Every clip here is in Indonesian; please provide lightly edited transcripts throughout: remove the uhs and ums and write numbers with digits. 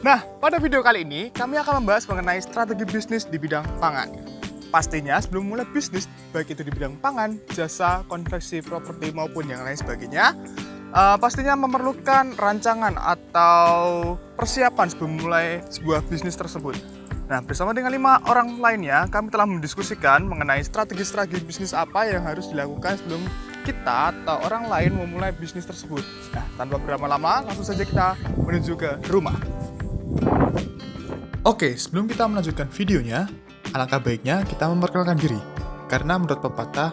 Nah, pada video kali ini kami akan membahas mengenai strategi bisnis di bidang pangan. Pastinya sebelum mulai bisnis, baik itu di bidang pangan, jasa, konveksi, properti maupun yang lain sebagainya, pastinya memerlukan rancangan atau persiapan sebelum mulai sebuah bisnis tersebut. Nah, bersama dengan 5 orang lainnya, kami telah mendiskusikan mengenai strategi-strategi bisnis apa yang harus dilakukan sebelum kita atau orang lain memulai bisnis tersebut. Nah, tanpa berlama-lama, langsung saja kita menuju ke rumah. Oke, sebelum kita melanjutkan videonya, alangkah baiknya kita memperkenalkan diri. Karena menurut pepatah,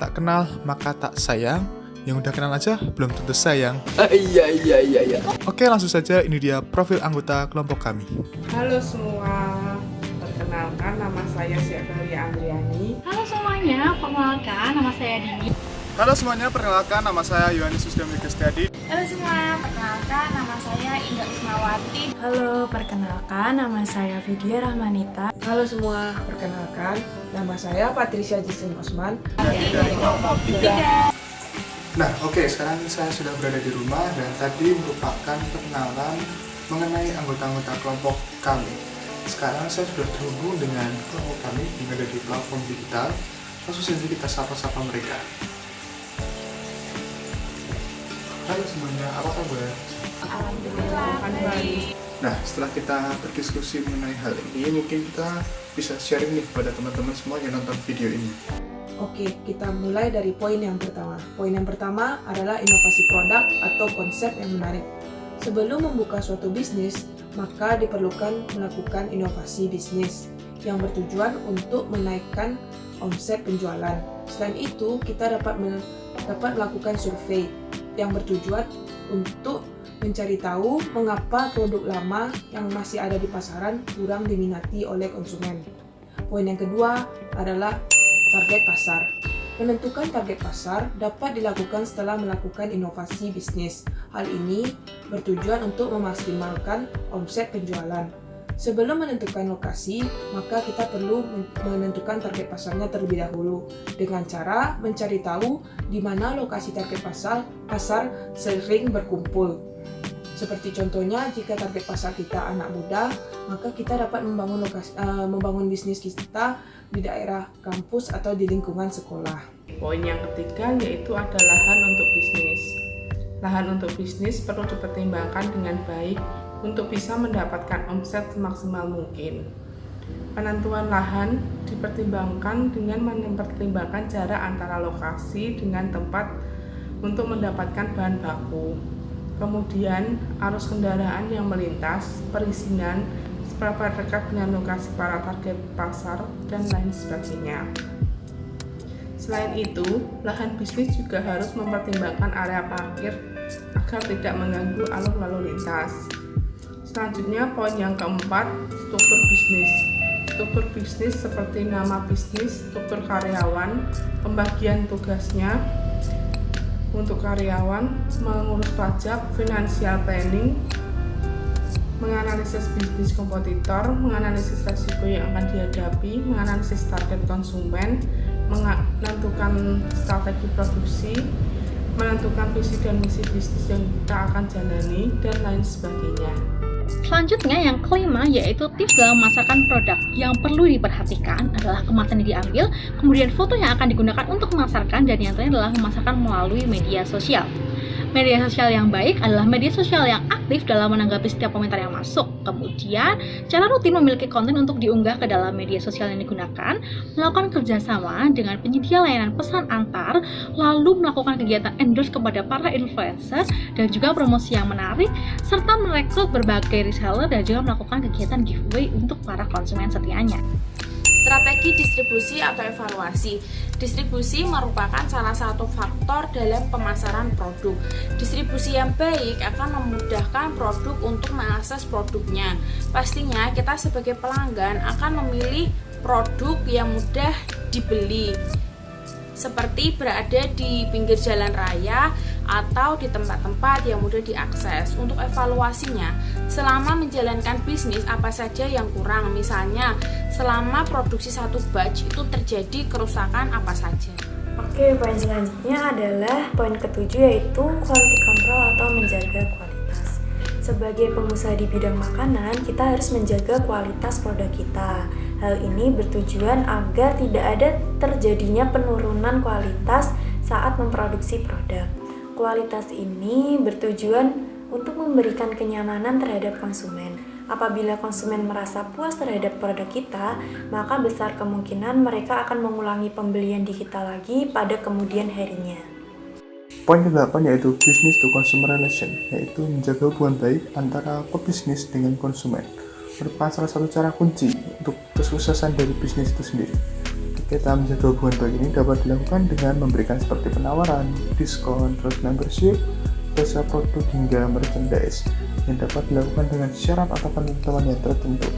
tak kenal maka tak sayang, yang udah kenal aja belum tentu sayang. Iya. Oke, langsung saja ini dia profil anggota kelompok kami. Halo semua, perkenalkan nama saya Syafalia Andriani. Halo semuanya, perkenalkan nama saya Dini. Halo semuanya, perkenalkan nama saya Yohanes Susdami Kristiadi. Halo semua, perkenalkan nama saya Indah Usmawati. Halo, perkenalkan nama saya Vidya Rahmanita. Halo semua, perkenalkan nama saya Patricia Jason Osman. Nah, oke, sekarang saya sudah berada di rumah dan tadi merupakan perkenalan mengenai anggota-anggota kelompok kami. Sekarang saya sudah terhubung dengan kelompok kami yang ada di platform digital. Langsung saja kita sapa-sapa mereka. Halo semuanya, apa kabar? Alhamdulillah. Nah, setelah kita berdiskusi mengenai hal ini, mungkin kita bisa sharing nih kepada teman-teman semua yang nonton video ini. Oke, kita mulai dari poin yang pertama. Poin yang pertama adalah inovasi produk atau konsep yang menarik. Sebelum membuka suatu bisnis, maka diperlukan melakukan inovasi bisnis yang bertujuan untuk menaikkan omset penjualan. Selain itu, kita dapat melakukan survei yang bertujuan untuk mencari tahu mengapa produk lama yang masih ada di pasaran kurang diminati oleh konsumen. Poin yang kedua adalah target pasar. Menentukan target pasar dapat dilakukan setelah melakukan inovasi bisnis. Hal ini bertujuan untuk memaksimalkan omset penjualan. Sebelum menentukan lokasi, maka kita perlu menentukan target pasarnya terlebih dahulu dengan cara mencari tahu di mana lokasi target pasar sering berkumpul. Seperti contohnya, jika target pasar kita anak muda, maka kita dapat membangun bisnis kita di daerah kampus atau di lingkungan sekolah. Poin yang ketiga yaitu ada lahan untuk bisnis. Lahan untuk bisnis perlu dipertimbangkan dengan baik untuk bisa mendapatkan omset semaksimal mungkin. Penentuan lahan dipertimbangkan dengan mempertimbangkan jarak antara lokasi dengan tempat untuk mendapatkan bahan baku. Kemudian arus kendaraan yang melintas, perizinan, seberapa dekat dengan lokasi para target pasar, dan lain sebagainya. Selain itu, lahan bisnis juga harus mempertimbangkan area parkir agar tidak mengganggu alur lalu lintas. Selanjutnya, poin yang keempat, struktur bisnis. Struktur bisnis seperti nama bisnis, struktur karyawan, pembagian tugasnya untuk karyawan, mengurus pajak, financial planning, menganalisis bisnis kompetitor, menganalisis resiko yang akan dihadapi, menganalisis target konsumen, menentukan strategi produksi, menentukan visi dan misi bisnis yang kita akan jalani, dan lain sebagainya. Selanjutnya yang kelima yaitu tips dalam memasarkan produk. Yang perlu diperhatikan adalah kemasan yang diambil, kemudian foto yang akan digunakan untuk memasarkan, dan yang terakhir adalah memasarkan melalui media sosial. Media sosial yang baik adalah media sosial yang aktif dalam menanggapi setiap komentar yang masuk. Kemudian, cara rutin memiliki konten untuk diunggah ke dalam media sosial yang digunakan, melakukan kerjasama dengan penyedia layanan pesan antar, lalu melakukan kegiatan endorse kepada para influencer, dan juga promosi yang menarik, serta merekrut berbagai reseller dan juga melakukan kegiatan giveaway untuk para konsumen setianya. Strategi distribusi atau evaluasi. Distribusi merupakan salah satu faktor dalam pemasaran produk. Distribusi yang baik akan memudahkan produk untuk mengakses produknya. Pastinya kita sebagai pelanggan akan memilih produk yang mudah dibeli, seperti berada di pinggir jalan raya atau di tempat-tempat yang mudah diakses. Untuk evaluasinya, selama menjalankan bisnis apa saja yang kurang, misalnya selama produksi satu batch itu terjadi kerusakan apa saja. Oke, poin selanjutnya adalah poin ketujuh, yaitu quality control atau menjaga kualitas. Sebagai pengusaha di bidang makanan, kita harus menjaga kualitas produk kita. Hal ini bertujuan agar tidak ada terjadinya penurunan kualitas saat memproduksi produk. Kualitas ini bertujuan untuk memberikan kenyamanan terhadap konsumen. Apabila konsumen merasa puas terhadap produk kita, maka besar kemungkinan mereka akan mengulangi pembelian di kita lagi pada kemudian harinya. Poin ke-8 yaitu business to consumer relation, yaitu menjaga hubungan baik antara pebisnis dengan konsumen. Merupakan salah satu cara kunci untuk kesuksesan dari bisnis itu sendiri. Kita menjaga hubungan baik ini dapat dilakukan dengan memberikan seperti penawaran, diskon, terus membership, jasa produk hingga merchandise yang dapat dilakukan dengan syarat atau ketentuan yang tertentu.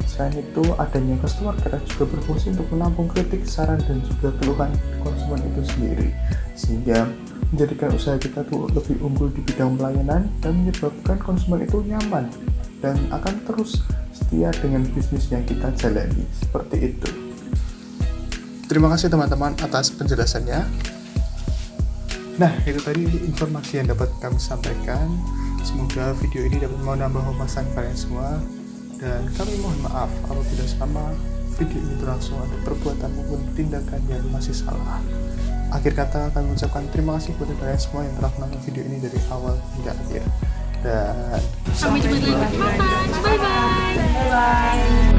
Selain itu, adanya customer care juga berfungsi untuk menampung kritik, saran, dan juga keluhan konsumen itu sendiri, sehingga menjadikan usaha kita tuh lebih unggul di bidang pelayanan dan menyebabkan konsumen itu nyaman dan akan terus setia dengan bisnis yang kita jalani. Seperti itu. Terima kasih teman-teman atas penjelasannya. Nah, itu tadi informasi yang dapat kami sampaikan. Semoga video ini dapat menambah wawasan kalian semua, dan kami mohon maaf apabila selama video ini berlangsung ada perbuatan maupun tindakan yang masih salah. Akhir kata, kami ucapkan terima kasih kepada kalian semua yang telah menonton video ini dari awal hingga akhir. Dan Sampai jumpa lagi. Bye-bye.